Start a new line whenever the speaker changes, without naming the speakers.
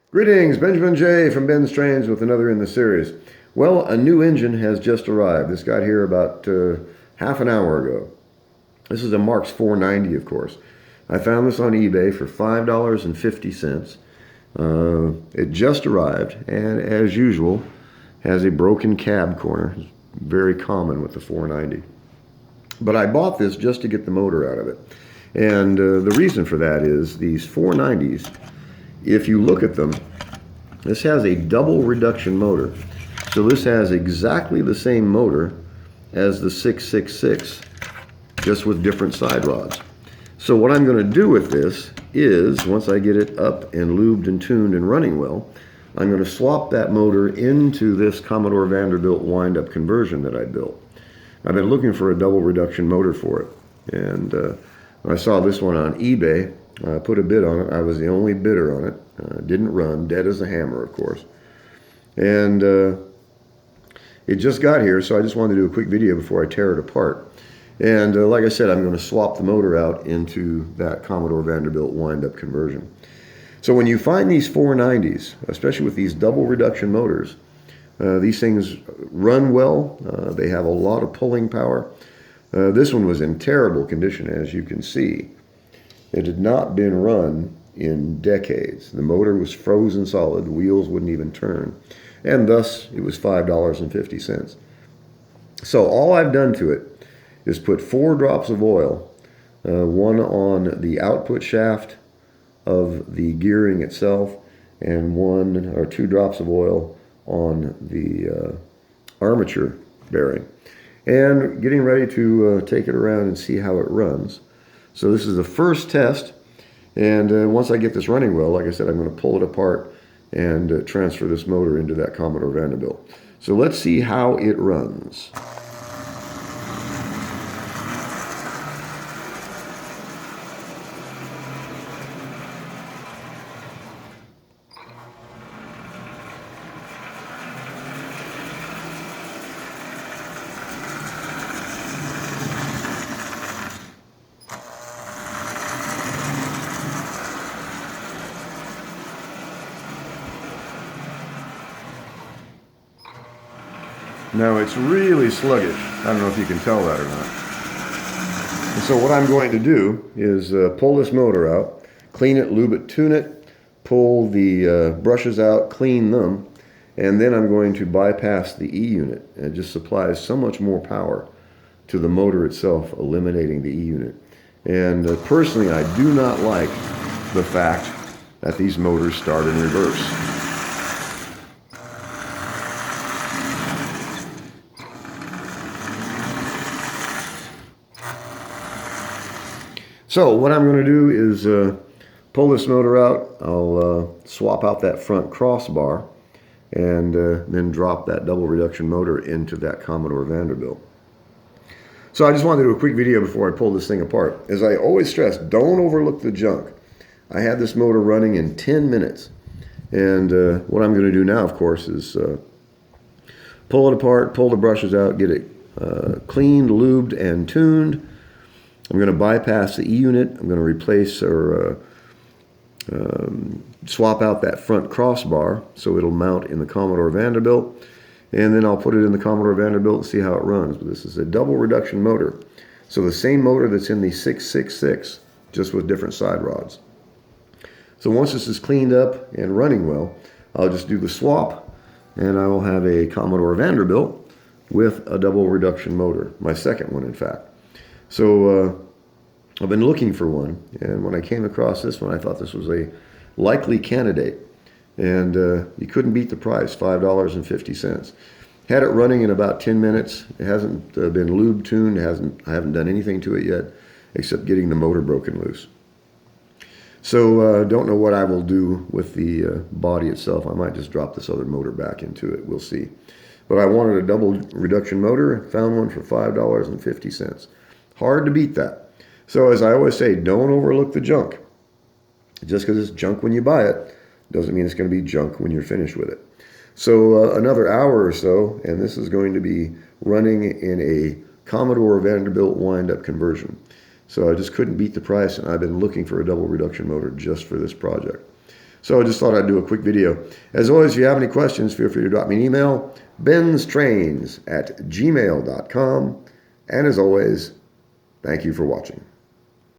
Greetings, Benjamin J. from BENZTRAINZ with another in the series. Well, a new engine has just arrived. This got here about half an hour ago. This is a Marx 490, of course. I found this on eBay for $5.50. It just arrived, and as usual, has a broken cab corner. It's very common with the 490. But I bought this just to get the motor out of it. And the reason for that is these 490s, if you look at them, this has a double reduction motor. So this has exactly the same motor as the 666, just with different side rods. So what I'm going to do with this is, once I get it up and lubed and tuned and running well, I'm going to swap that motor into this Commodore Vanderbilt wind-up conversion that I built. I've been looking for a double reduction motor for it, and I saw this one on eBay. I put a bid on it. I was the only bidder on it. Didn't run, dead as a hammer, of course. And it just got here, so I just wanted to do a quick video before I tear it apart. And like I said, I'm going to swap the motor out into that Commodore Vanderbilt wind-up conversion. So when you find these 490s, especially with these double reduction motors, these things run well. They have a lot of pulling power. This one was in terrible condition, as you can see. It had not been run in decades. The motor was frozen solid, the wheels wouldn't even turn, and thus it was $5.50. So all I've done to it is put 4 drops of oil, one on the output shaft of the gearing itself, and 1 or 2 drops of oil on the armature bearing, and getting ready to take it around and see how it runs. So this is the first test, and once I get this running well, like I said, I'm going to pull it apart and transfer this motor into that Commodore Vanderbilt. So let's see how it runs. Now it's really sluggish. I don't know if you can tell that or not. And so what I'm going to do is pull this motor out, clean it, lube it, tune it, pull the brushes out, clean them, and then I'm going to bypass the E unit. It just supplies so much more power to the motor itself, eliminating the E unit. And personally, I do not like the fact that these motors start in reverse. So what I'm going to do is pull this motor out. I'll swap out that front crossbar and then drop that double reduction motor into that Commodore Vanderbilt. So I just wanted to do a quick video before I pull this thing apart. As I always stress, don't overlook the junk. I had this motor running in 10 minutes. And what I'm going to do now, of course, is pull it apart, pull the brushes out, get it cleaned, lubed, and tuned. I'm going to bypass the E unit. I'm going to replace or swap out that front crossbar so it'll mount in the Commodore Vanderbilt. And then I'll put it in the Commodore Vanderbilt and see how it runs. But this is a double reduction motor. So the same motor that's in the 666, just with different side rods. So once this is cleaned up and running well, I'll just do the swap, and I will have a Commodore Vanderbilt with a double reduction motor, my second one, in fact. So I've been looking for one, and when I came across this one, I thought this was a likely candidate, and you couldn't beat the price, $5.50. Had it running in about 10 minutes. It hasn't been lube tuned. I haven't done anything to it yet, except getting the motor broken loose. So don't know what I will do with the body itself. I might just drop this other motor back into it. We'll see. But I wanted a double reduction motor. Found one for $5.50. Hard to beat that. So as I always say, don't overlook the junk. Just because it's junk when you buy it doesn't mean it's going to be junk when you're finished with it. So another hour or so, and this is going to be running in a Commodore Vanderbilt wind-up conversion. So I just couldn't beat the price, and I've been looking for a double reduction motor just for this project. So I just thought I'd do a quick video. As always, if you have any questions, feel free to drop me an email, BENZTRAINZ@gmail.com. And as always, thank you for watching.